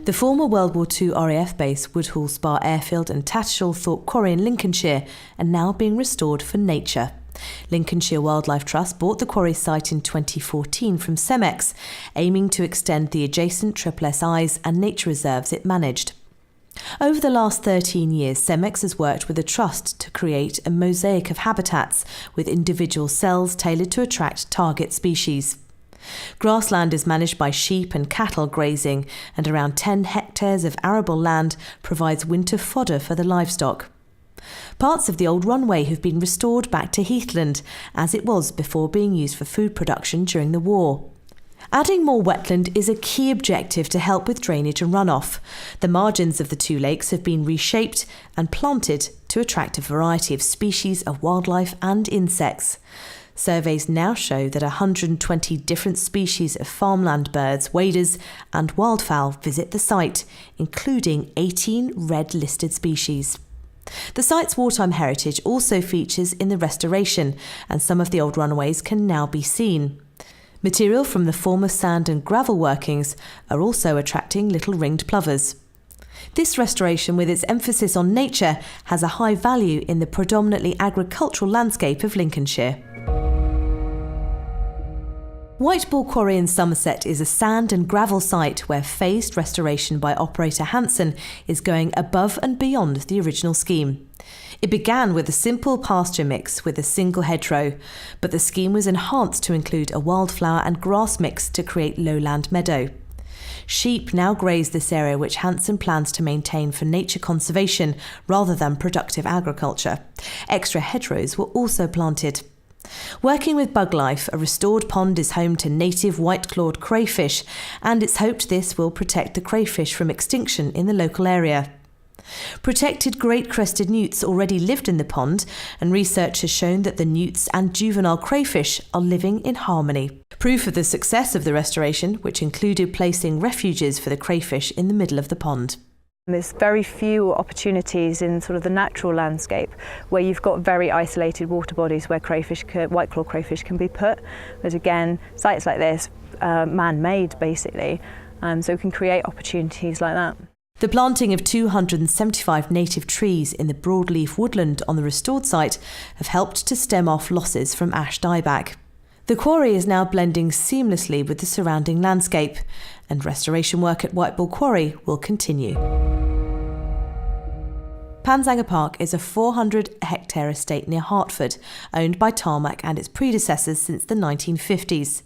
The former World War II RAF base Woodhall Spa Airfield and Tattershall Thorpe Quarry in Lincolnshire are now being restored for nature. Lincolnshire Wildlife Trust bought the quarry site in 2014 from Cemex, aiming to extend the adjacent SSIs and nature reserves it managed. Over the last 13 years, Cemex has worked with the Trust to create a mosaic of habitats with individual cells tailored to attract target species. Grassland is managed by sheep and cattle grazing, and around 10 hectares of arable land provides winter fodder for the livestock. Parts of the old runway have been restored back to heathland, as it was before being used for food production during the war. Adding more wetland is a key objective to help with drainage and runoff. The margins of the two lakes have been reshaped and planted to attract a variety of species of wildlife and insects. Surveys now show that 120 different species of farmland birds, waders and wildfowl visit the site, including 18 red-listed species. The site's wartime heritage also features in the restoration, and some of the old runways can now be seen. Material from the former sand and gravel workings are also attracting little ringed plovers. This restoration, with its emphasis on nature, has a high value in the predominantly agricultural landscape of Lincolnshire. Whiteball Quarry in Somerset is a sand and gravel site where phased restoration by operator Hanson is going above and beyond the original scheme. It began with a simple pasture mix with a single hedgerow, but the scheme was enhanced to include a wildflower and grass mix to create lowland meadow. Sheep now graze this area, which Hanson plans to maintain for nature conservation rather than productive agriculture. Extra hedgerows were also planted. Working with bug life, a restored pond is home to native white-clawed crayfish, and it's hoped this will protect the crayfish from extinction in the local area. Protected great-crested newts already lived in the pond, and research has shown that the newts and juvenile crayfish are living in harmony. Proof of the success of the restoration, which included placing refuges for the crayfish in the middle of the pond. There's very few opportunities in sort of the natural landscape where you've got very isolated water bodies where white-clawed crayfish can be put. But again, sites like this, man-made basically, so we can create opportunities like that. The planting of 275 native trees in the broadleaf woodland on the restored site have helped to stem off losses from ash dieback. The quarry is now blending seamlessly with the surrounding landscape, and restoration work at Whiteball Quarry will continue. Panzanger Park is a 400-hectare estate near Hertford, owned by Tarmac and its predecessors since the 1950s.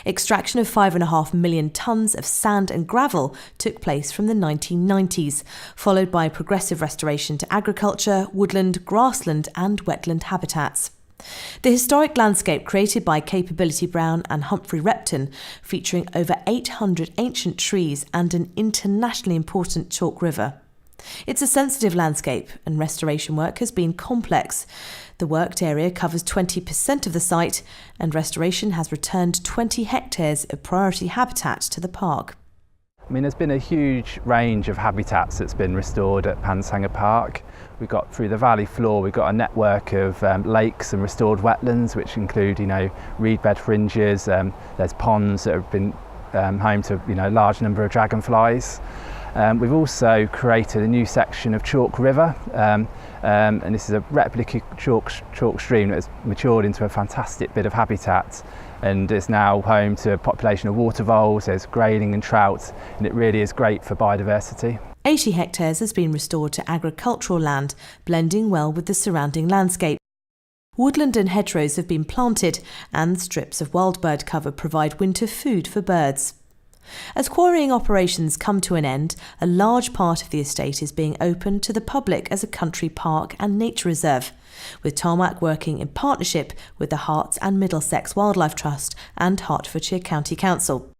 Extraction of 5.5 million tonnes of sand and gravel took place from the 1990s, followed by progressive restoration to agriculture, woodland, grassland and wetland habitats. The historic landscape created by Capability Brown and Humphrey Repton, featuring over 800 ancient trees and an internationally important chalk river. It's a sensitive landscape, and restoration work has been complex. The worked area covers 20% of the site, and restoration has returned 20 hectares of priority habitat to the park. I mean, there's been a huge range of habitats that's been restored at Panzanger Park. We've got through the valley floor, we've got a network of lakes and restored wetlands, which include, reed bed fringes. There's ponds that have been home to, a large number of dragonflies. We've also created a new section of Chalk River, and this is a replica chalk stream that has matured into a fantastic bit of habitat, and is now home to a population of water voles. There's grayling and trout, and it really is great for biodiversity. 80 hectares has been restored to agricultural land, blending well with the surrounding landscape. Woodland and hedgerows have been planted, and strips of wild bird cover provide winter food for birds. As quarrying operations come to an end, a large part of the estate is being opened to the public as a country park and nature reserve, with Tarmac working in partnership with the Herts and Middlesex Wildlife Trust and Hertfordshire County Council.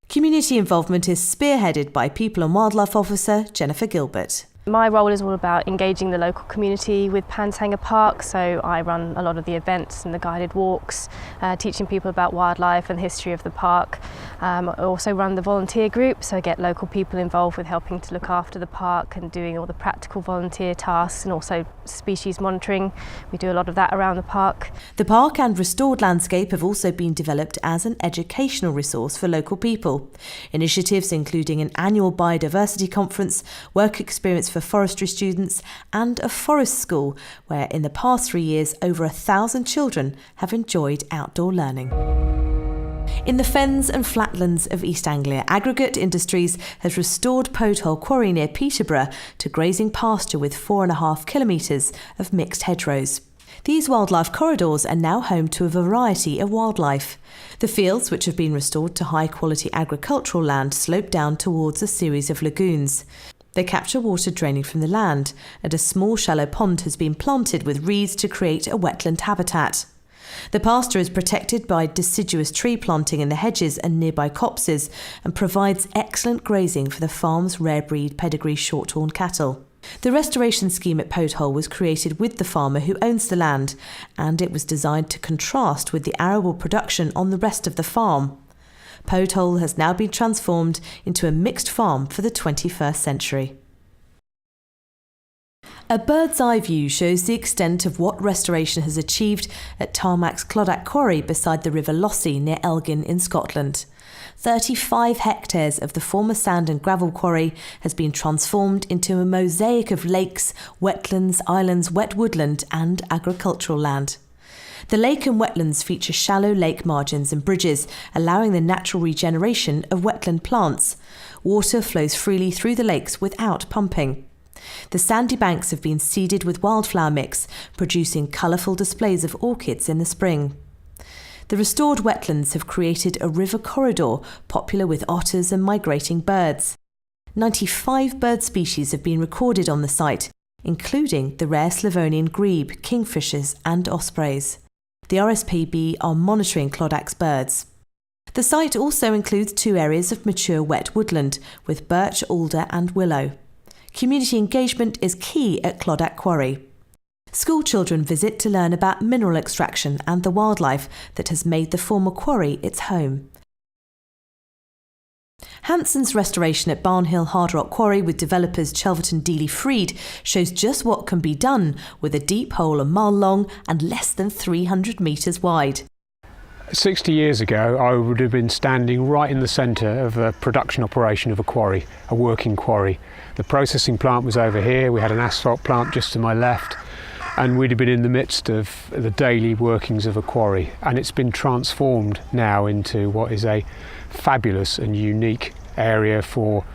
Community involvement is spearheaded by People and Wildlife Officer Jennifer Gilbert. My role is all about engaging the local community with Panshanger Park, so I run a lot of the events and the guided walks, teaching people about wildlife and the history of the park. I also run the volunteer group, so I get local people involved with helping to look after the park and doing all the practical volunteer tasks and also species monitoring. We do a lot of that around the park. The park and restored landscape have also been developed as an educational resource for local people. Initiatives including an annual biodiversity conference, work experience for forestry students and a forest school where in the past 3 years over 1,000 children have enjoyed outdoor learning. In the fens and flatlands of East Anglia, Aggregate Industries has restored Podhole Quarry near Peterborough to grazing pasture with 4.5 kilometres of mixed hedgerows. These wildlife corridors are now home to a variety of wildlife. The fields, which have been restored to high-quality agricultural land, slope down towards a series of lagoons. They capture water draining from the land, and a small shallow pond has been planted with reeds to create a wetland habitat. The pasture is protected by deciduous tree planting in the hedges and nearby copses and provides excellent grazing for the farm's rare breed pedigree shorthorn cattle. The restoration scheme at Podhole was created with the farmer who owns the land, and it was designed to contrast with the arable production on the rest of the farm. Podhole has now been transformed into a mixed farm for the 21st century. A bird's eye view shows the extent of what restoration has achieved at Tarmack's Clodagh Quarry beside the River Lossy near Elgin in Scotland. 35 hectares of the former sand and gravel quarry has been transformed into a mosaic of lakes, wetlands, islands, wet woodland and agricultural land. The lake and wetlands feature shallow lake margins and bridges, allowing the natural regeneration of wetland plants. Water flows freely through the lakes without pumping. The sandy banks have been seeded with wildflower mix, producing colourful displays of orchids in the spring. The restored wetlands have created a river corridor popular with otters and migrating birds. 95 bird species have been recorded on the site, including the rare Slavonian grebe, kingfishers and ospreys. The RSPB are monitoring Clodagh's birds. The site also includes 2 areas of mature wet woodland with birch, alder and willow. Community engagement is key at Clodagh Quarry. School children visit to learn about mineral extraction and the wildlife that has made the former quarry its home. Hanson's restoration at Barnhill Hard Rock Quarry with developers Chelverton Dealey Freed shows just what can be done with a deep hole a mile long and less than 300 metres wide. 60 years ago, I would have been standing right in the centre of a production operation of a quarry, a working quarry. The processing plant was over here, we had an asphalt plant just to my left, and we'd have been in the midst of the daily workings of a quarry. And it's been transformed now into what is a fabulous and unique area for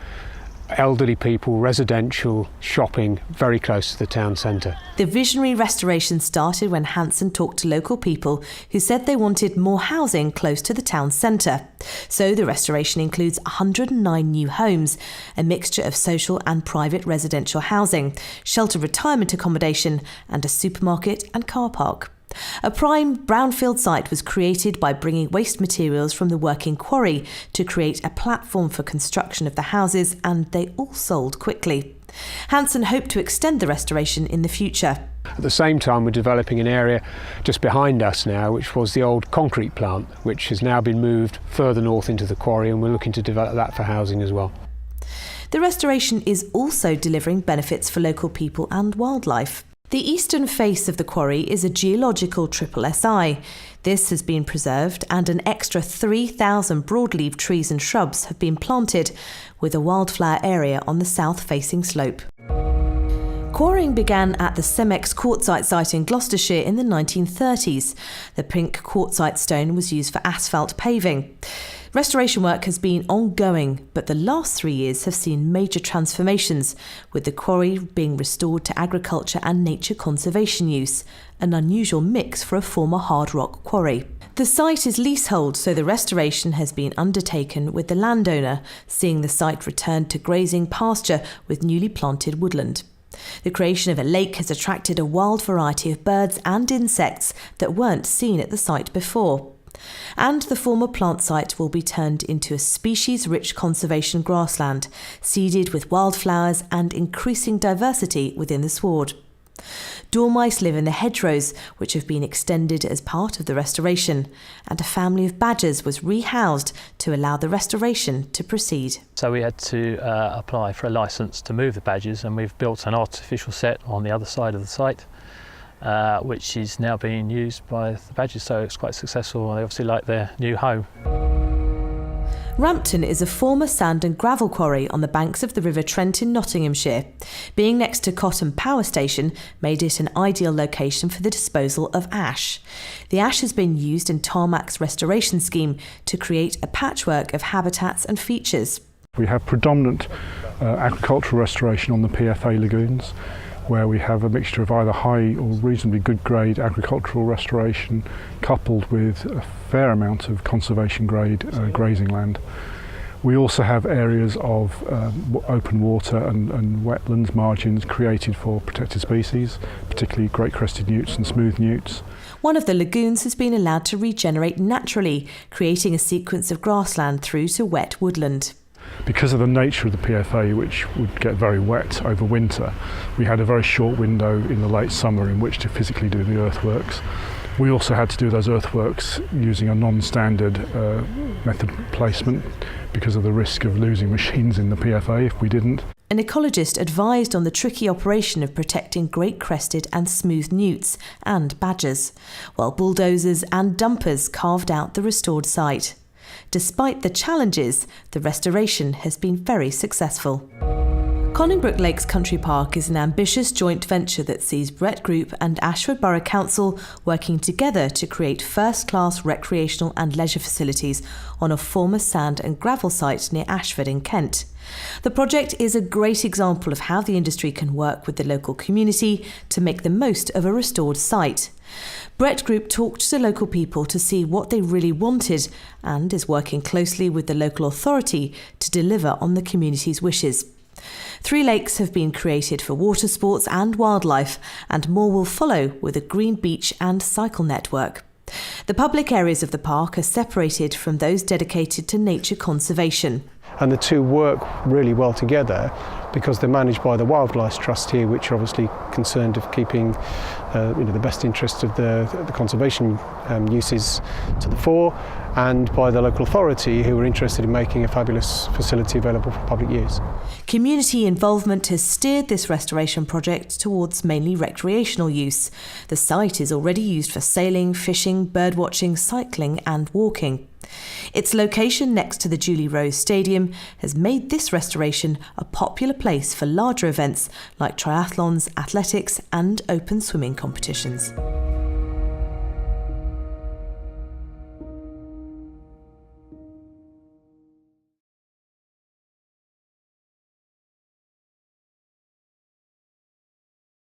elderly people, residential, shopping, very close to the town centre. The visionary restoration started when Hanson talked to local people who said they wanted more housing close to the town centre. So the restoration includes 109 new homes, a mixture of social and private residential housing, shelter retirement accommodation and a supermarket and car park. A prime brownfield site was created by bringing waste materials from the working quarry to create a platform for construction of the houses, and they all sold quickly. Hanson hoped to extend the restoration in the future. At the same time, we're developing an area just behind us now, which was the old concrete plant, which has now been moved further north into the quarry, and we're looking to develop that for housing as well. The restoration is also delivering benefits for local people and wildlife. The eastern face of the quarry is a geological SSI. This has been preserved and an extra 3,000 broadleaf trees and shrubs have been planted, with a wildflower area on the south-facing slope. Quarrying began at the Cemex quartzite site in Gloucestershire in the 1930s. The pink quartzite stone was used for asphalt paving. Restoration work has been ongoing, but the last 3 years have seen major transformations, with the quarry being restored to agriculture and nature conservation use, an unusual mix for a former hard rock quarry. The site is leasehold, so the restoration has been undertaken with the landowner, seeing the site returned to grazing pasture with newly planted woodland. The creation of a lake has attracted a wild variety of birds and insects that weren't seen at the site before. And the former plant site will be turned into a species-rich conservation grassland, seeded with wildflowers and increasing diversity within the sward. Dormice live in the hedgerows, which have been extended as part of the restoration, and a family of badgers was rehoused to allow the restoration to proceed. So we had to apply for a licence to move the badgers, and we've built an artificial set on the other side of the site, which is now being used by the badgers, so it's quite successful. They obviously like their new home. Rampton is a former sand and gravel quarry on the banks of the River Trent in Nottinghamshire. Being next to Cotton Power Station made it an ideal location for the disposal of ash. The ash has been used in Tarmac's restoration scheme to create a patchwork of habitats and features. We have predominant agricultural restoration on the PFA lagoons, where we have a mixture of either high or reasonably good grade agricultural restoration coupled with a fair amount of conservation grade grazing land. We also have areas of open water and wetlands margins created for protected species, particularly great crested newts and smooth newts. One of the lagoons has been allowed to regenerate naturally, creating a sequence of grassland through to wet woodland. Because of the nature of the PFA, which would get very wet over winter, we had a very short window in the late summer in which to physically do the earthworks. We also had to do those earthworks using a non-standard method of placement because of the risk of losing machines in the PFA if we didn't. An ecologist advised on the tricky operation of protecting great crested and smooth newts and badgers, while bulldozers and dumpers carved out the restored site. Despite the challenges, the restoration has been very successful. Conningbrook Lakes Country Park is an ambitious joint venture that sees Brett Group and Ashford Borough Council working together to create first-class recreational and leisure facilities on a former sand and gravel site near Ashford in Kent. The project is a great example of how the industry can work with the local community to make the most of a restored site. Brett Group talked to local people to see what they really wanted and is working closely with the local authority to deliver on the community's wishes. 3 lakes have been created for water sports and wildlife, and more will follow with a green beach and cycle network. The public areas of the park are separated from those dedicated to nature conservation. And the two work really well together because they're managed by the Wildlife Trust here, which are obviously concerned of keeping the best interests of the conservation uses to the fore, and by the local authority who are interested in making a fabulous facility available for public use. Community involvement has steered this restoration project towards mainly recreational use. The site is already used for sailing, fishing, birdwatching, cycling and walking. Its location next to the Julie Rose Stadium has made this restoration a popular place for larger events like triathlons, athletics and open swimming competitions.